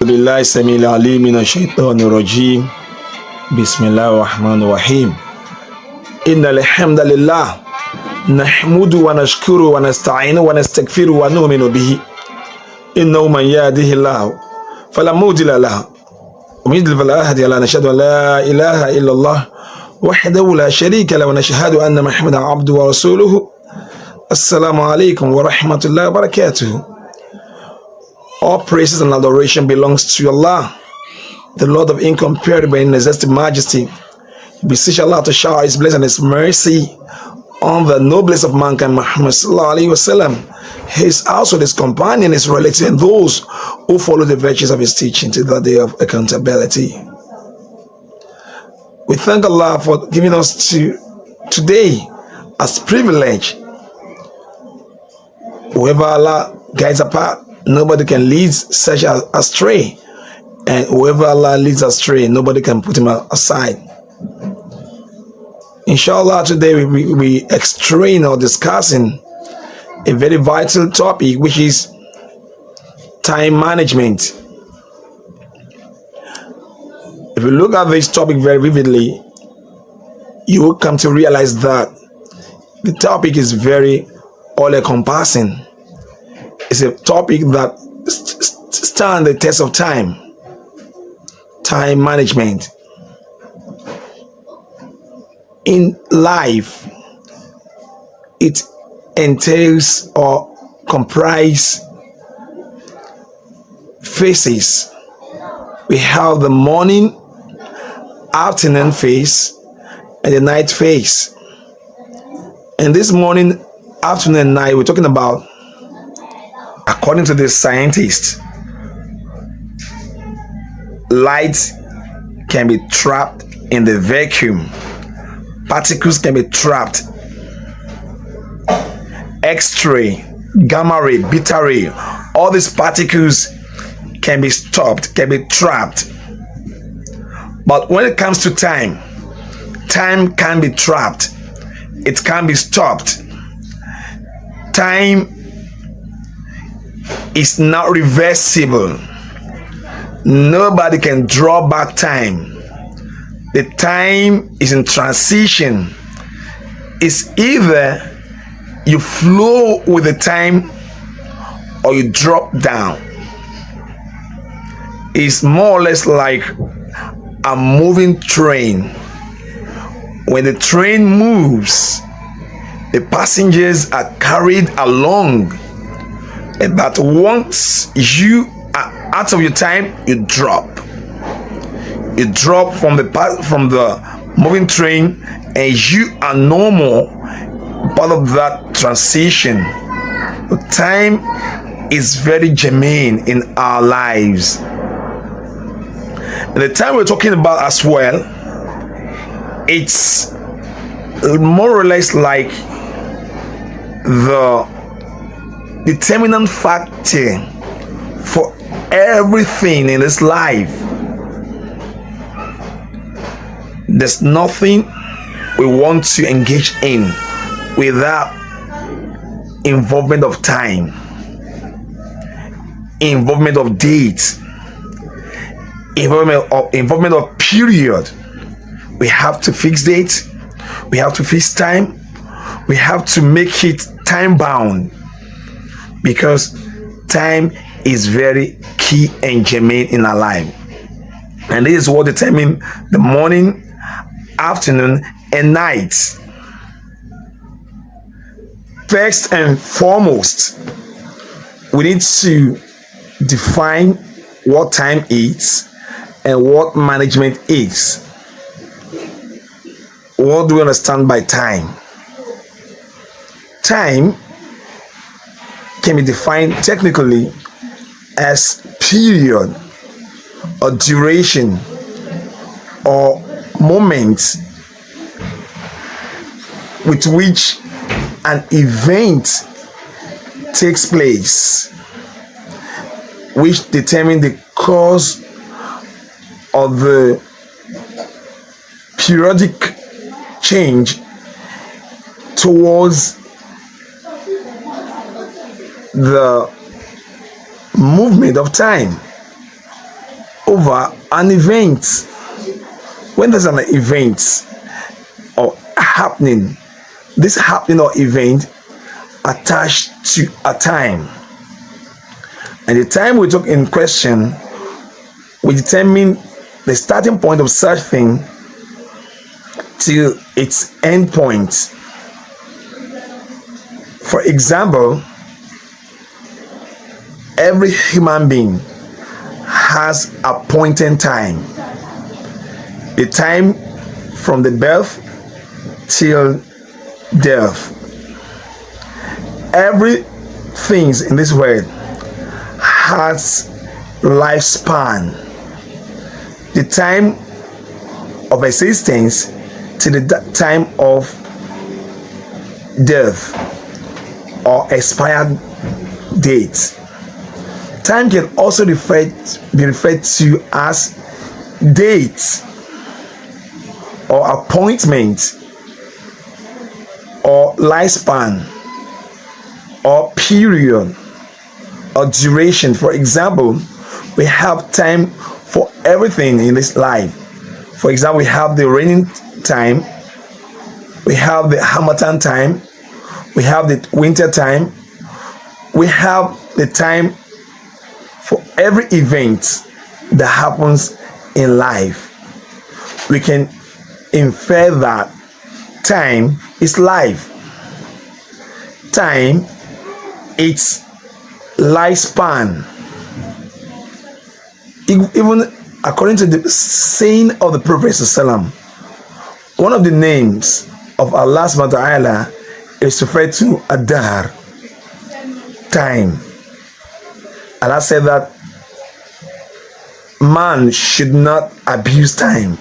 بالله السميع العليم من الشيطان الرجيم بسم الله الرحمن الرحيم إن الحمد لله نحمده ونشكره ونستعينه ونستغفره ونؤمن به إنه من يهده الله فلا مضل له ومن يضلل فلا هادي له نشهد أن لا إله إلا الله وحده لا شريك له ونشهد أن محمدا عبده ورسوله السلام عليكم ورحمة الله وبركاته. All praises and adoration belongs to Allah, the Lord of incomparable and inexhaustible majesty. We beseech Allah to shower His blessing and His mercy on the noblest of mankind, Muhammad sallallahu alaihi wasallam, his household, his companion, his relatives, and those who follow the virtues of His teaching to the day of accountability. We thank Allah for giving us today as privilege. Whoever Allah guides apart, nobody can lead such astray, and whoever Allah leads astray, nobody can put him aside. Inshallah, today we extrain or discussing a very vital topic, which is time management. If you look at this topic very vividly, you will come to realize that the topic is very all-encompassing. It's a topic that stands the test of time. Time management. In life, it entails or comprises phases. We have the morning, afternoon phase, and the night phase. And this morning, afternoon, and night, we're talking about, according to the scientists, light can be trapped in the vacuum. Particles can be trapped. X-ray, gamma ray, beta ray, all these particles can be stopped, can be trapped. But when it comes to time, time can be trapped. It can be stopped. Time is not reversible. Nobody can draw back time. The time is in transition. It's either you flow with the time or you drop down. It's more or less like a moving train. When the train moves, the passengers are carried along. And that once you are out of your time, you drop. You drop from the moving train, and you are no more part of that transition. The time is very germane in our lives. And the time we're talking about as well, it's more or less like the determinant factor for everything in this life. There's nothing we want to engage in without involvement of time, involvement of date, involvement of period. We have to fix date, we have to fix time, we have to make it time bound, because time is very key and germane in our life. And this is what determines the morning, afternoon, and night. First and foremost, we need to define what time is and what management is. What do we understand by time? Time can be defined technically as period or duration or moment with which an event takes place, which determine the cause of the periodic change towards the movement of time over an event. When there's an event or happening, this happening or event attached to a time, and the time we took in question will determine the starting point of such thing till its end point. For example, every human being has appointed time, the time from the birth till death. Everything in this world has lifespan, the time of existence to the time of death or expired date. Time can also be referred to as date or appointment or lifespan or period or duration. For example, we have time for everything in this life. For example, we have the raining time, we have the Harmattan time, we have the winter time, we have the time for every event that happens in life. We can infer that time is life. Time, its lifespan. Even according to the saying of the Prophet ﷺ, one of the names of Allah subhanahu wa ta'ala is referred to Adar, time. Allah said that man should not abuse time.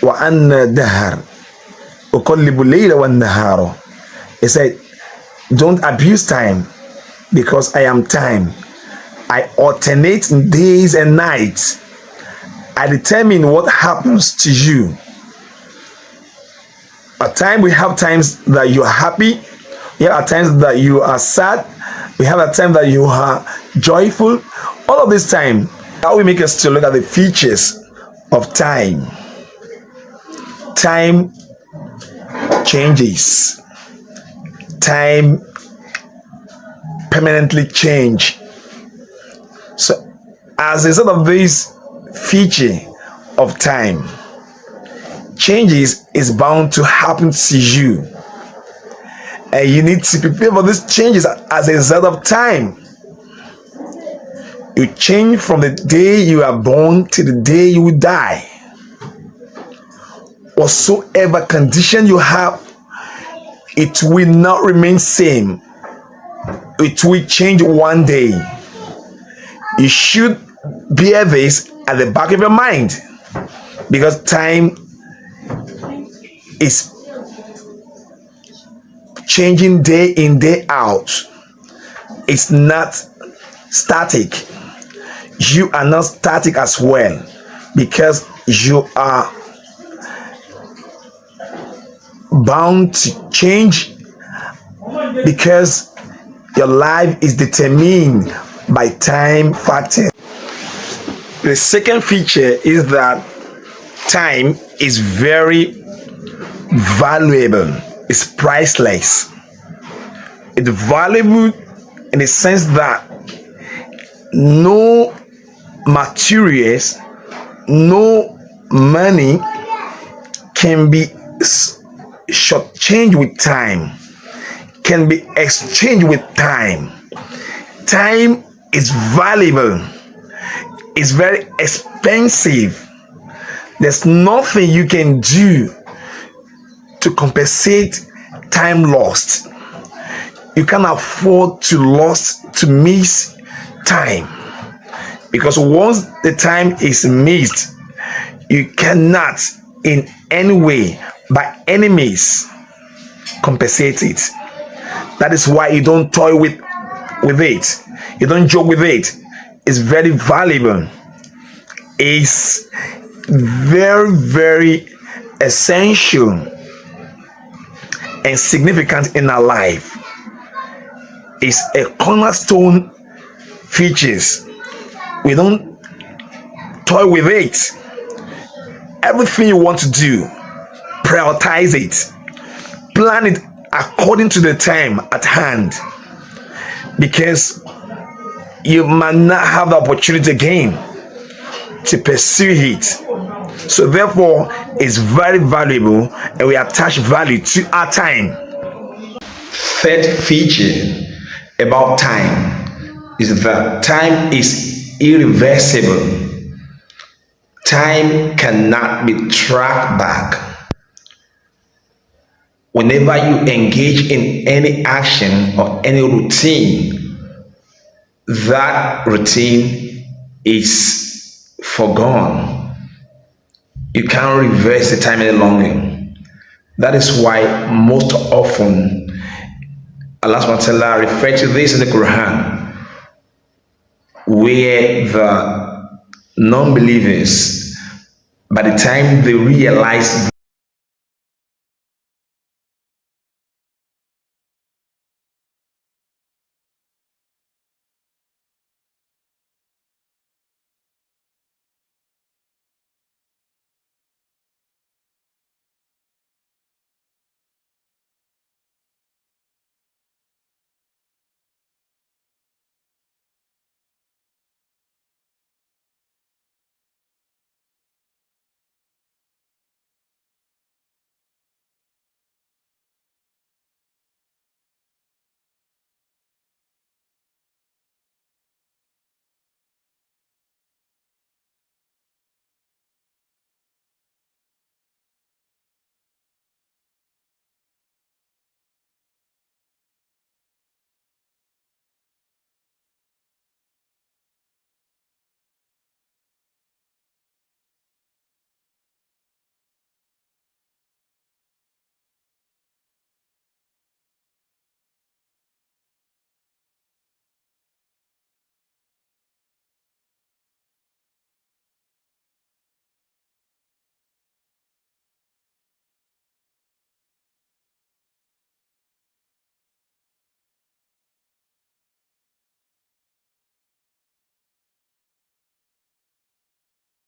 Wa anna dahar uqallibu layla wan nahara. He said, don't abuse time, because I am time. I alternate days and nights. I determine what happens to you. At times we have times that you are happy. We have at times that you are sad. We have a time that you are joyful. All of this time, that will make us to look at the features of time. Time changes. Time permanently change. So, as a result of this feature of time, changes is bound to happen to you, and you need to prepare for these changes as a result of time. You change from the day you are born to the day you will die. Whatsoever condition you have, it will not remain same. It will change one day. You should bear this at the back of your mind, because time is changing day in, day out. It's not static. You are not static as well, because you are bound to change, because your life is determined by time factor. The second feature is that time is very valuable. It's priceless. It's valuable in the sense that no materials, no money can be shortchanged with time, can be exchanged with time. Time is valuable. It's very expensive. There's nothing you can do to compensate time lost. You can't afford to miss time, because once the time is missed, you cannot in any way, by any means, compensate it. That is why you don't toy with it. You don't joke with it. It's very valuable. It's very, very essential and significant in our life. It's a cornerstone features. We don't toy with it. Everything you want to do, prioritize it. Plan it according to the time at hand, because you might not have the opportunity again to pursue it. So therefore, it's very valuable, and we attach value to our time. Third feature about time is that time is irreversible. Time cannot be tracked back. Whenever you engage in any action or any routine, that routine is forgone. You can't reverse the time any longer. That is why most often Allah subhanahu wa ta'ala referred to this in the Quran, where the non-believers, by the time they realize